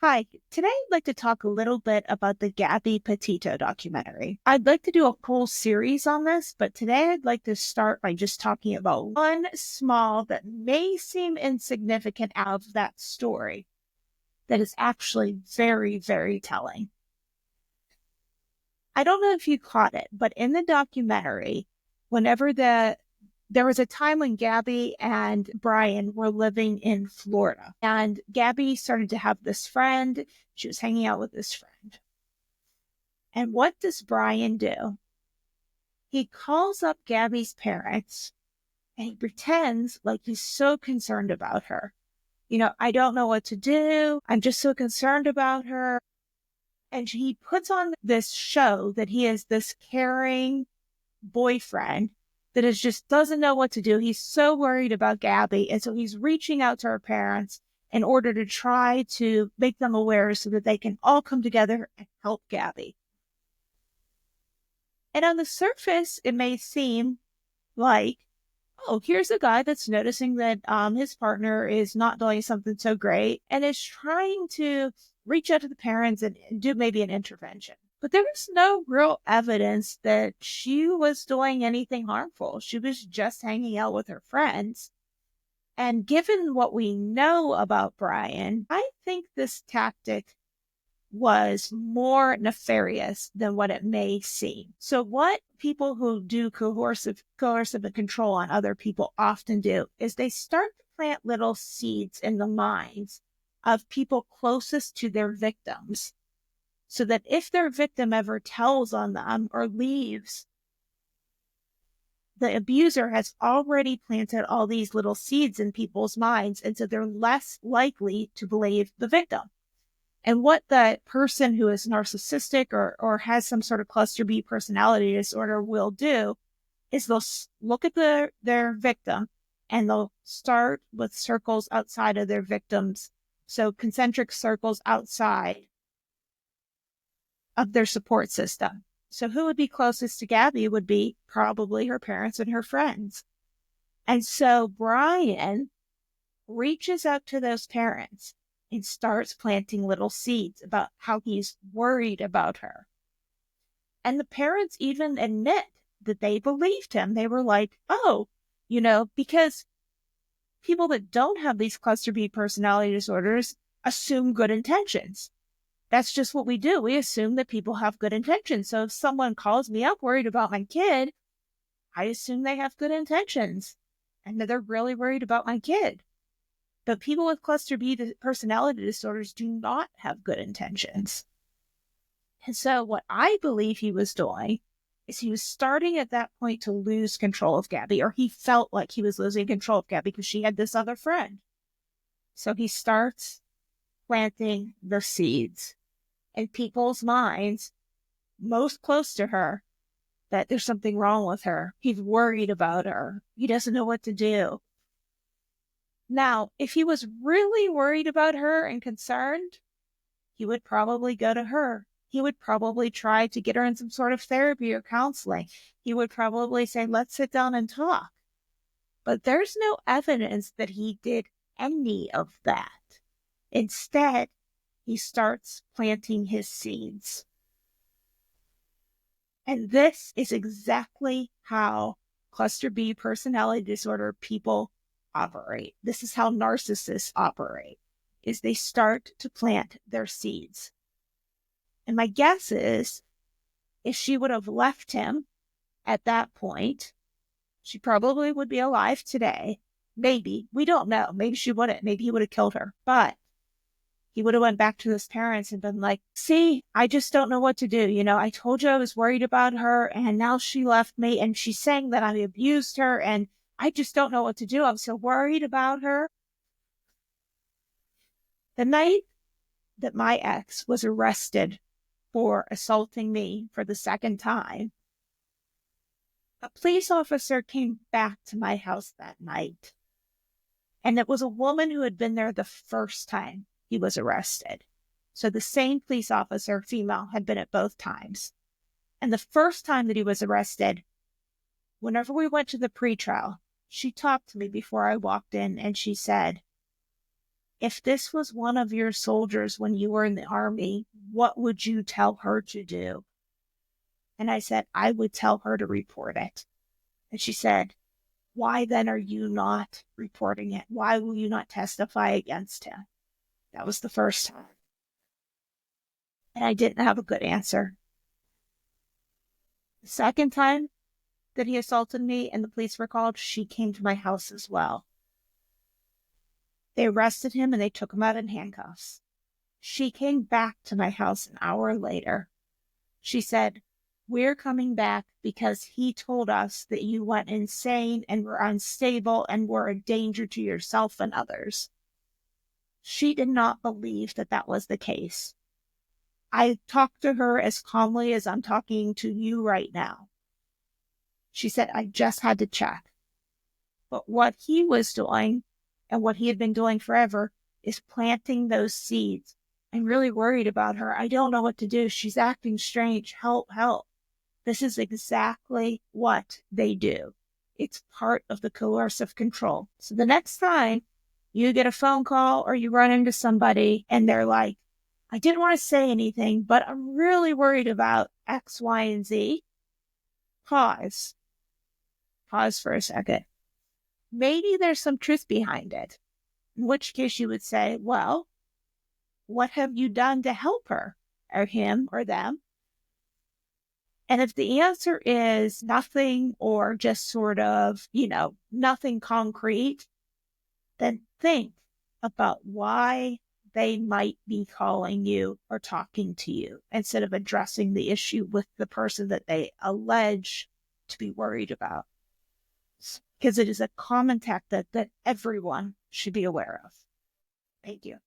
Hi, today I'd like to talk a little bit about the Gabby Petito documentary. I'd like to do a whole series on this, but today I'd like to start by just talking about one small that may seem insignificant out of that story that is actually very, very telling. I don't know if you caught it, but in the documentary, whenever there was a time when Gabby and Brian were living in Florida, and Gabby started to have this friend. She was hanging out with this friend. And what does Brian do? He calls up Gabby's parents and he pretends like he's so concerned about her. I don't know what to do. I'm just so concerned about her. And he puts on this show that he is this caring boyfriend that is just doesn't know what to do. He's so worried about Gabby. And so he's reaching out to her parents in order to try to make them aware so that they can all come together and help Gabby. And on the surface, it may seem like, oh, here's a guy that's noticing that his partner is not doing something so great and is trying to reach out to the parents and do maybe an intervention. But there was no real evidence that she was doing anything harmful. She was just hanging out with her friends. And given what we know about Brian, I think this tactic was more nefarious than what it may seem. So what people who do coercive and control on other people often do is they start to plant little seeds in the minds of people closest to their victims, so that if their victim ever tells on them or leaves, the abuser has already planted all these little seeds in people's minds, and so they're less likely to believe the victim. And what the person who is narcissistic or has some sort of cluster B personality disorder will do is they'll look at their victim and they'll start with circles outside of their victims. So concentric circles outside of their support system. So who would be closest to Gabby would be probably her parents and her friends. And so Brian reaches out to those parents and starts planting little seeds about how he's worried about her. And the parents even admit that they believed him. They were like, oh, because people that don't have these cluster B personality disorders assume good intentions. That's just what we do. We assume that people have good intentions. So if someone calls me up worried about my kid, I assume they have good intentions and that they're really worried about my kid. But people with cluster B personality disorders do not have good intentions. And so what I believe he was doing is he was starting at that point to lose control of Gabby, or he felt like he was losing control of Gabby because she had this other friend. So he starts planting the seeds in people's minds most close to her that there's something wrong with her. He's worried about her. He doesn't know what to do. Now, if he was really worried about her and concerned, he would probably go to her. He would probably try to get her in some sort of therapy or counseling. He would probably say, let's sit down and talk. But there's no evidence that he did any of that. Instead, he starts planting his seeds. And this is exactly how cluster B personality disorder people operate. This is how narcissists operate, is they start to plant their seeds. And my guess is if she would have left him at that point, she probably would be alive today. Maybe. We don't know. Maybe she wouldn't. Maybe he would have killed her. But he would have went back to his parents and been like, see, I just don't know what to do. I told you I was worried about her and now she left me and she's saying that I abused her and I just don't know what to do. I'm so worried about her. The night that my ex was arrested for assaulting me for the second time, a police officer came back to my house that night. And it was a woman who had been there the first time he was arrested. So the same police officer, female, had been at both times. And the first time that he was arrested, whenever we went to the pretrial, she talked to me before I walked in and she said, if this was one of your soldiers when you were in the army, what would you tell her to do? And I said, I would tell her to report it. And she said, why then are you not reporting it? Why will you not testify against him? That was the first time. And I didn't have a good answer. The second time that he assaulted me and the police were called, she came to my house as well. They arrested him and they took him out in handcuffs. She came back to my house an hour later. She said, we're coming back because he told us that you went insane and were unstable and were a danger to yourself and others. She did not believe that that was the case. I talked to her as calmly as I'm talking to you right now. She said, I just had to check. But what he was doing and what he had been doing forever is planting those seeds. I'm really worried about her. I don't know what to do. She's acting strange. Help, help. This is exactly what they do. It's part of the coercive control. So the next time you get a phone call or you run into somebody and they're like, I didn't want to say anything, but I'm really worried about X, Y, and Z. Pause. Pause for a second. Maybe there's some truth behind it. In which case you would say, well, what have you done to help her or him or them? And if the answer is nothing or just sort of, nothing concrete, then think about why they might be calling you or talking to you instead of addressing the issue with the person that they allege to be worried about. Because it is a common tactic that everyone should be aware of. Thank you.